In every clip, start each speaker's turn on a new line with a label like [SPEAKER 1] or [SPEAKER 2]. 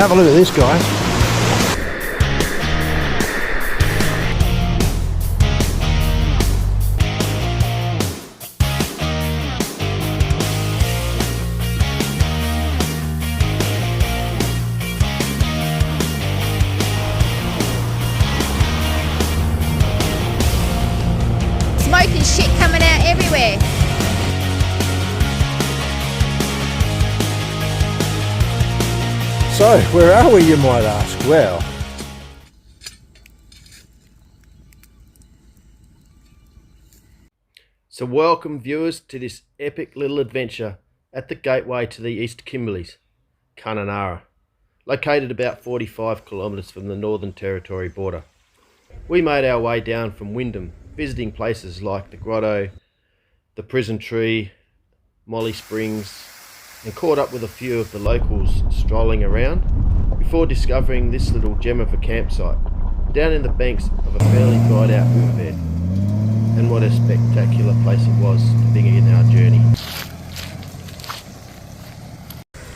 [SPEAKER 1] have a look at this, guys.
[SPEAKER 2] Smoke and shit coming out everywhere.
[SPEAKER 1] So, where are we, you might ask? Well, so welcome viewers to this epic little adventure at the gateway to the East Kimberleys, Kununurra, located about 45 kilometres from the Northern Territory border. We made our way down from Wyndham, visiting places like the Grotto, the Prison Tree, Molly Springs, and caught up with a few of the locals strolling around before discovering this little gem of a campsite down in the banks of a fairly dried out riverbed. And what a spectacular place it was to begin our journey.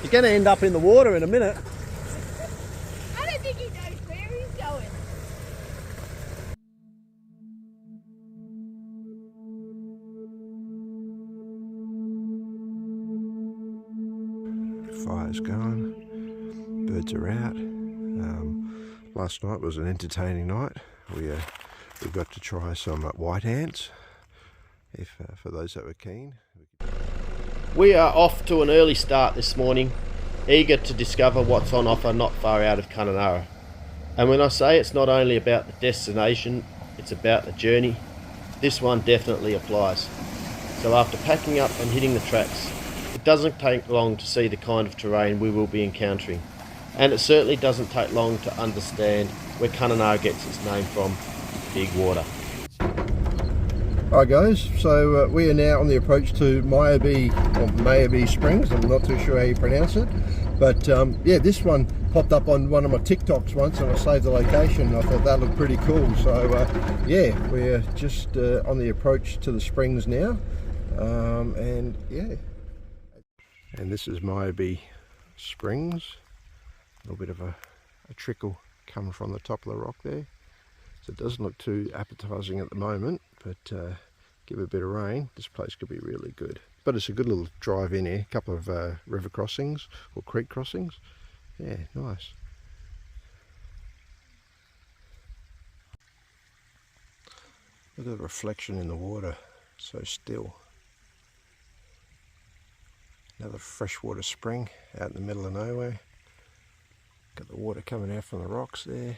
[SPEAKER 1] You're going to end up in the water in a minute.
[SPEAKER 2] I don't think he knows where he's going.
[SPEAKER 1] Fire's going, birds are out. Last night was an entertaining night. We got to try some white ants, for those that were keen. We are off to an early start this morning, eager to discover what's on offer not far out of Kununurra. And when I say it's not only about the destination, it's about the journey, this one definitely applies. So after packing up and hitting the tracks, it doesn't take long to see the kind of terrain we will be encountering, and it certainly doesn't take long to understand where Kununurra gets its name from, big water. Alright guys, so we are now on the approach to Mayabee Springs. I'm not too sure how you pronounce it, but yeah, this one popped up on one of my TikToks once and I saved the location and I thought that looked pretty cool. So yeah, we're just on the approach to the springs now, and yeah. And this is Mayabee Springs. A little bit of a trickle coming from the top of the rock there. So it doesn't look too appetizing at the moment, but give it a bit of rain, this place could be really good. But it's a good little drive in here, a couple of river crossings or creek crossings. Yeah, nice. Look at the reflection in the water, so still. Another freshwater spring out in the middle of nowhere. Got the water coming out from the rocks there.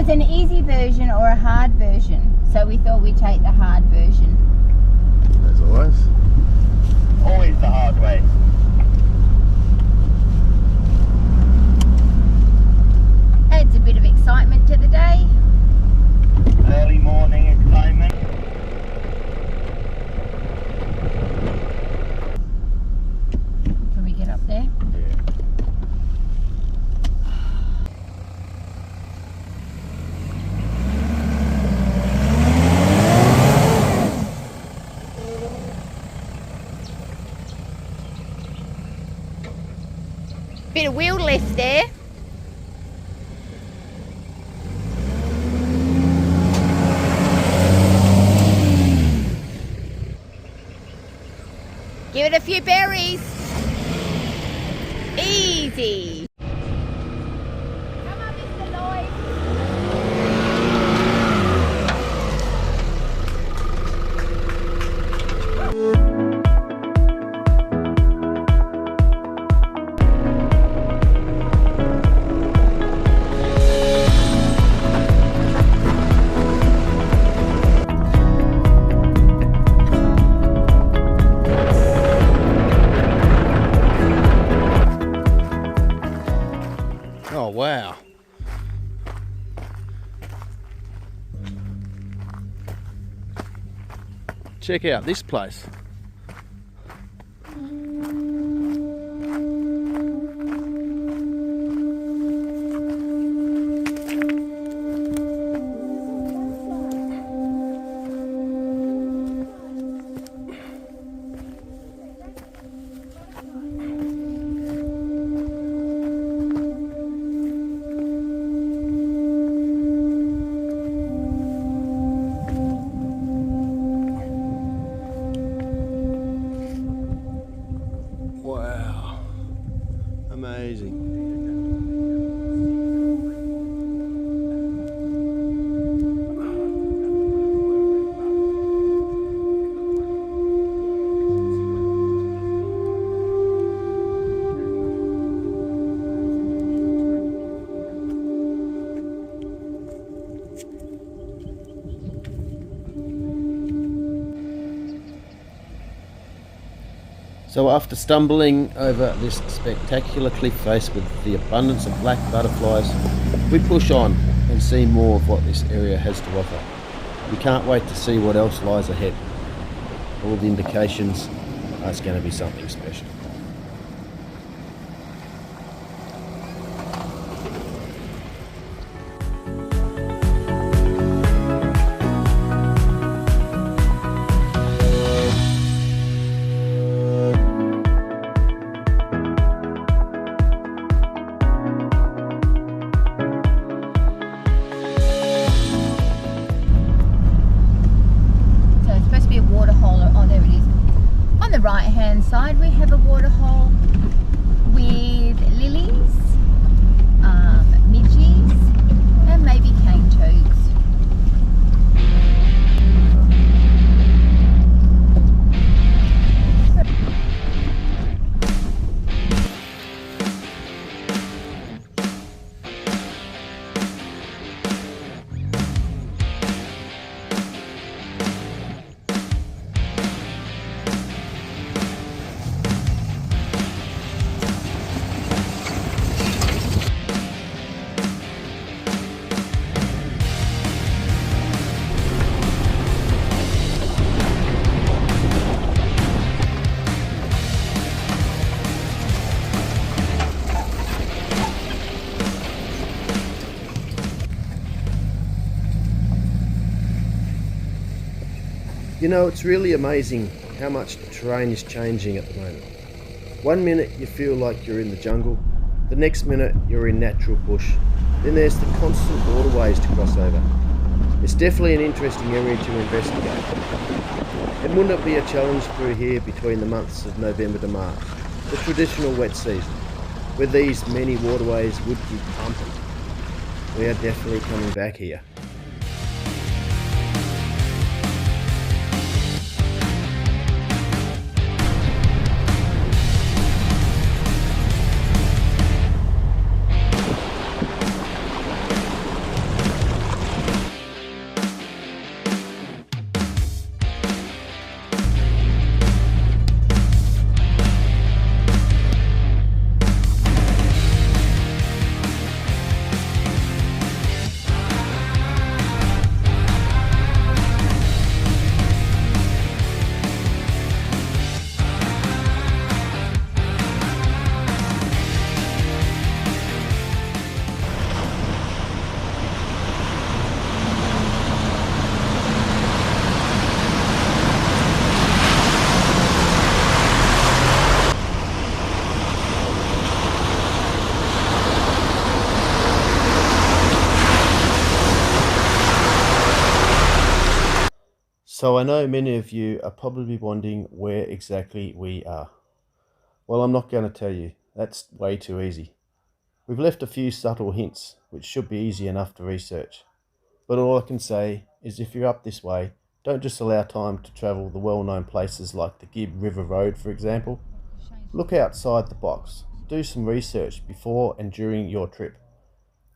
[SPEAKER 2] was an easy version or a hard version, so we thought we'd take the hard version.
[SPEAKER 1] As always.
[SPEAKER 3] Always the hard way.
[SPEAKER 2] Adds a bit of excitement to the day.
[SPEAKER 3] Early morning excitement.
[SPEAKER 2] Bit of wheel lift there. Give it a few berries. Easy. Come on, Mr. Lloyd.
[SPEAKER 4] Oh wow. Check out this place. Wow, amazing. So after stumbling over this spectacular cliff face with the abundance of black butterflies, we push on and see more of what this area has to offer. We can't wait to see what else lies ahead. All the indications are it's going to be something special.
[SPEAKER 2] Right hand side we have a waterhole with lilies, midges and maybe cane toads.
[SPEAKER 4] You know, it's really amazing how much the terrain is changing at the moment. One minute you feel like you're in the jungle, the next minute you're in natural bush, then there's the constant waterways to cross over. It's definitely an interesting area to investigate. And wouldn't it be a challenge through here between the months of November to March, the traditional wet season, where these many waterways would be pumping? We are definitely coming back here. So I know many of you are probably wondering where exactly we are. Well, I'm not going to tell you. That's way too easy. We've left a few subtle hints, which should be easy enough to research. But all I can say is if you're up this way, don't just allow time to travel the well-known places like the Gibb River Road, for example. Look outside the box. Do some research before and during your trip.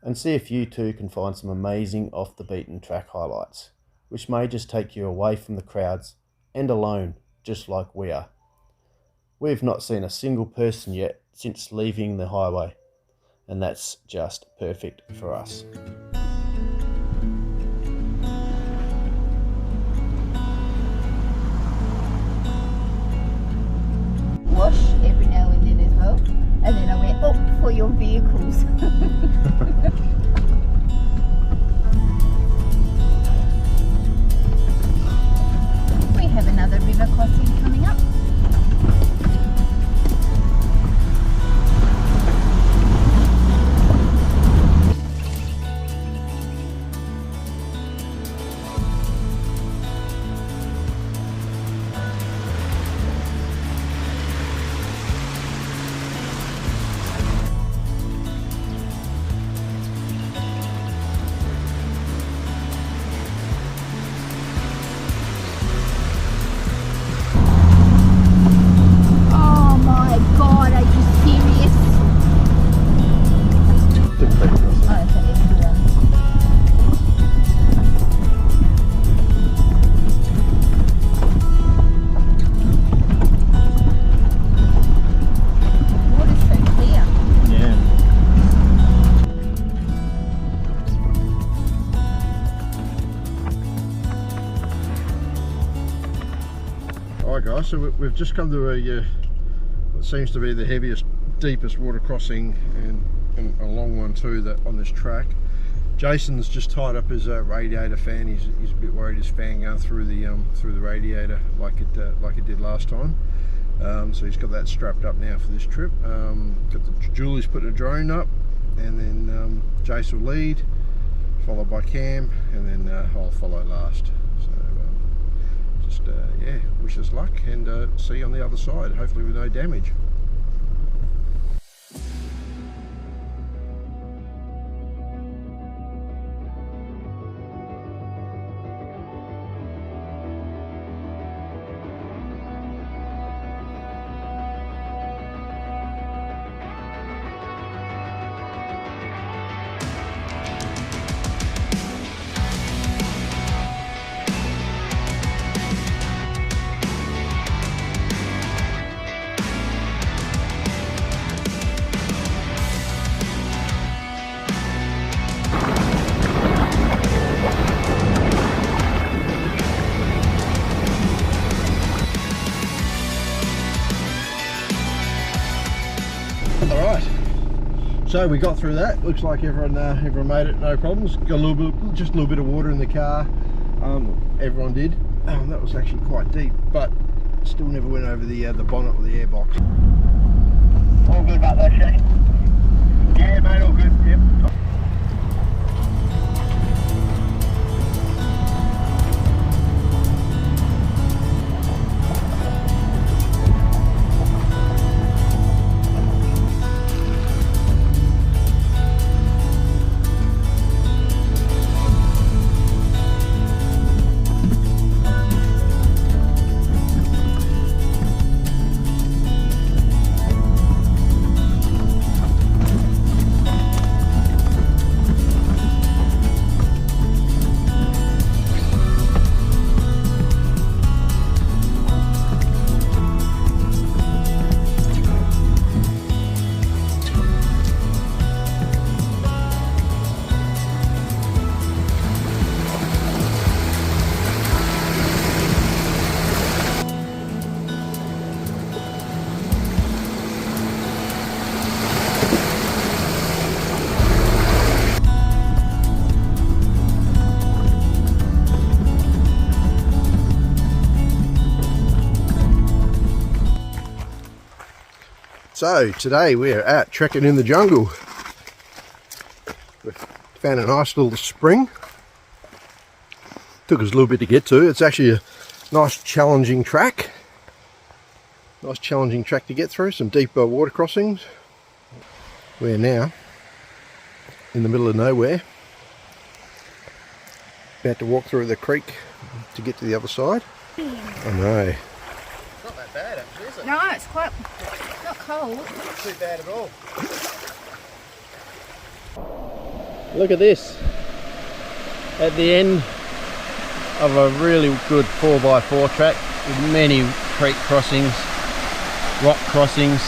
[SPEAKER 4] And see if you too can find some amazing off-the-beaten-track highlights, which may just take you away from the crowds and alone, just like we are. We've not seen a single person yet since leaving the highway, and that's just perfect for us.
[SPEAKER 2] Wash every now and then as well. And then I went, oh, for your vehicles. We have another river crossing coming up.
[SPEAKER 1] Alright guys, so we've just come to what seems to be the heaviest, deepest water crossing, and a long one too, that on this track. Jason's just tied up his radiator fan. He's a bit worried his fan going through the radiator like it did last time. So he's got that strapped up now for this trip. Julie's putting a drone up, and then Jason will lead, followed by Cam, and then I'll follow last. So just yeah, wish us luck, and see you on the other side, hopefully with no damage. Alright, so we got through that. Looks like everyone made it, no problems. Got just a little bit of water in the car. Everyone did. That was actually quite deep, but still never went over the bonnet or the airbox.
[SPEAKER 3] All good about that, Shane? Yeah, mate, all good. Yep.
[SPEAKER 1] So today we're at trekking in the jungle. We found a nice little spring. Took us a little bit to get to. It's actually Nice challenging track. Nice challenging track to get through. Some deep water crossings. We're now in the middle of nowhere. About to walk through the creek to get to the other side. I know.
[SPEAKER 4] It's not that bad actually, is it?
[SPEAKER 2] No, it's quite not cold.
[SPEAKER 4] Not too bad at all. Look at this. At the end of a really good 4x4 track with many creek crossings, rock crossings,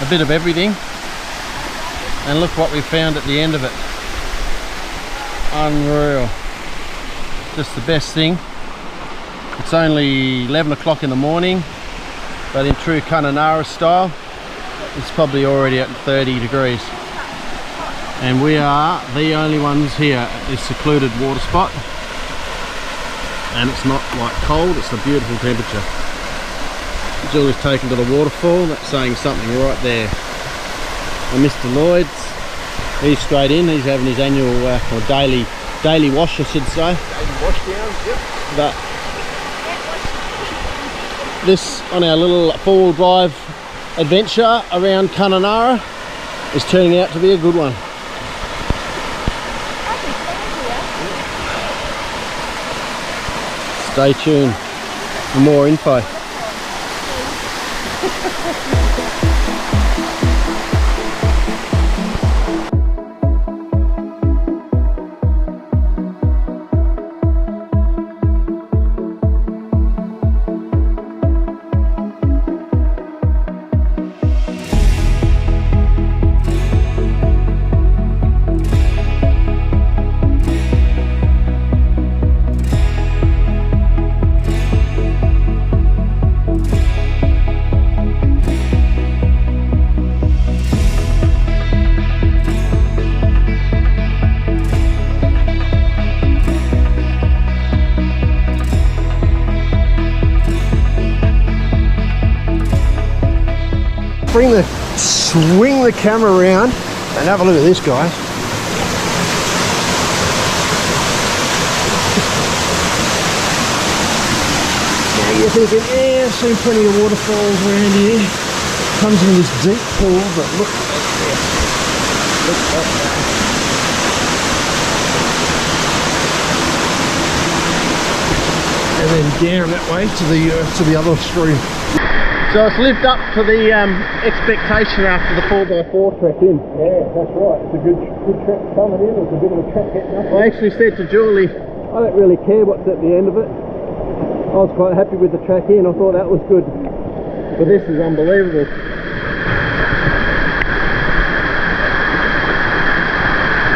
[SPEAKER 4] a bit of everything. And look what we found at the end of it. Unreal. Just the best thing. It's only 11 o'clock in the morning, but in true Kununurra style, it's probably already at 30 degrees. And we are the only ones here at this secluded water spot. And it's not like cold, it's a beautiful temperature. Julie's taken to the waterfall, that's saying something right there. And Mr. Lloyd's, he's straight in, he's having his annual or daily wash, I should say.
[SPEAKER 1] Daily wash downs, yep.
[SPEAKER 4] But this, on our little four-wheel drive adventure around Kununurra, is turning out to be a good one. Stay tuned for more info.
[SPEAKER 1] Swing the camera around and have a look at this, guys. Now you're thinking, yeah, I've seen plenty of waterfalls around here. Comes in this deep pool, but look at this. Look at that. And then down that way to the other stream.
[SPEAKER 4] So it's lived up to the expectation after the 4x4 trek in.
[SPEAKER 1] Yeah, that's right. It's a good track coming in. It's a bit of a track getting up.
[SPEAKER 4] I actually said to Julie, I don't really care what's at the end of it. I was quite happy with the track in. I thought that was good. But this is unbelievable.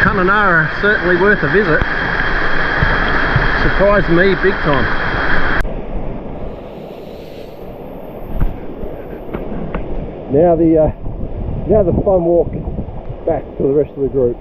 [SPEAKER 4] Kununurra, certainly worth a visit. Surprised me big time. Now the fun walk back to the rest of the group.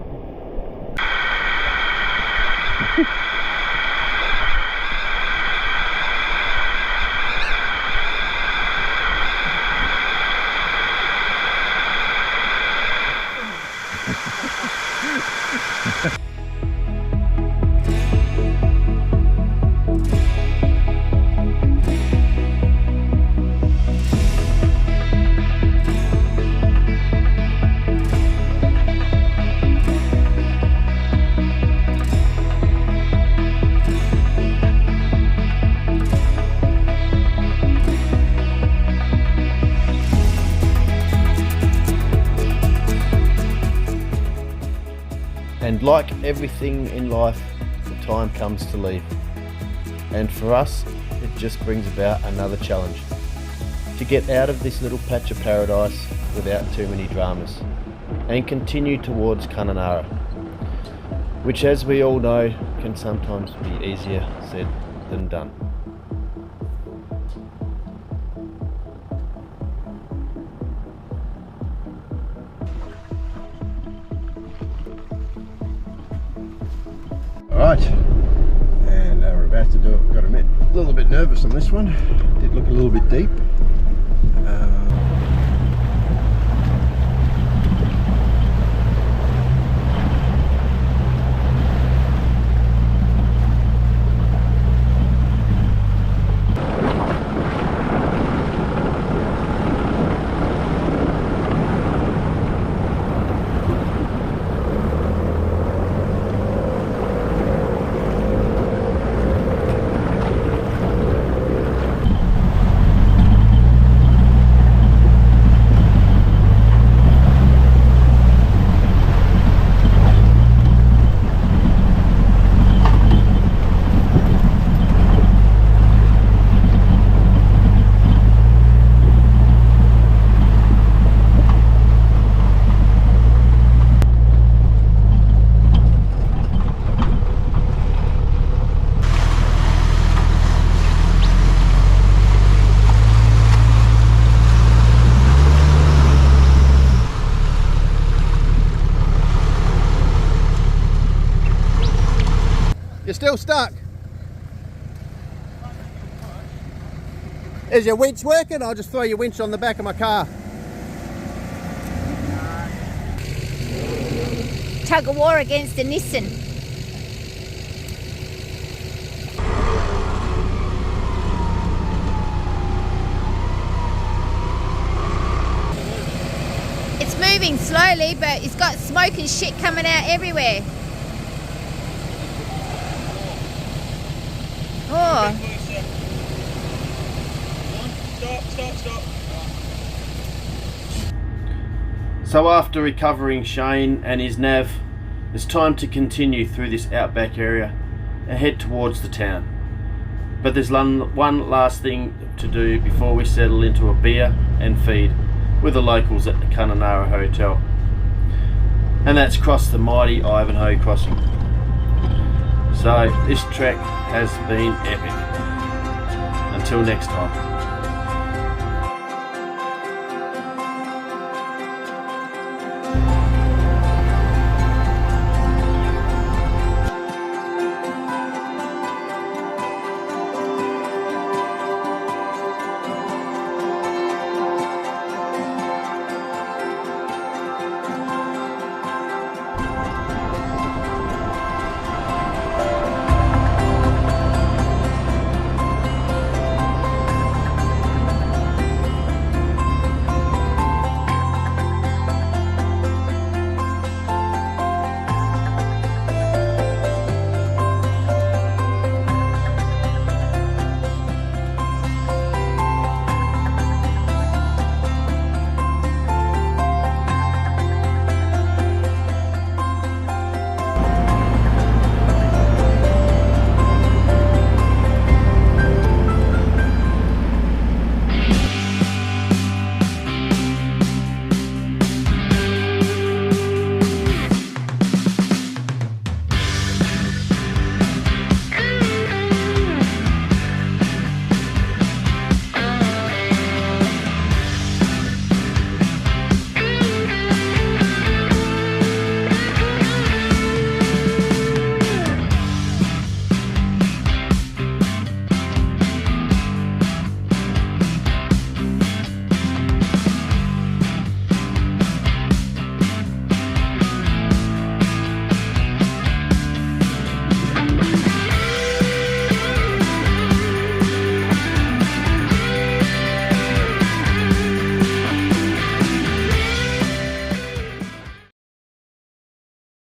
[SPEAKER 4] And like everything in life, the time comes to leave. And for us, it just brings about another challenge. To get out of this little patch of paradise without too many dramas. And continue towards Kununurra. Which, as we all know, can sometimes be easier said than done.
[SPEAKER 1] Right, and we're about to do it. Got to admit, a little bit nervous on this one. Did look a little bit deep.
[SPEAKER 5] still stuck? Is your winch working? I'll just throw your winch on the back of my car.
[SPEAKER 2] Tug of war against the Nissan. It's moving slowly, but it's got smoke and shit coming out everywhere. Oh.
[SPEAKER 3] Stop.
[SPEAKER 4] So after recovering Shane and his nav, it's time to continue through this outback area and head towards the town. But there's one last thing to do before we settle into a beer and feed with the locals at the Kununurra Hotel. And that's cross the mighty Ivanhoe Crossing. So this trek has been epic. Until next time.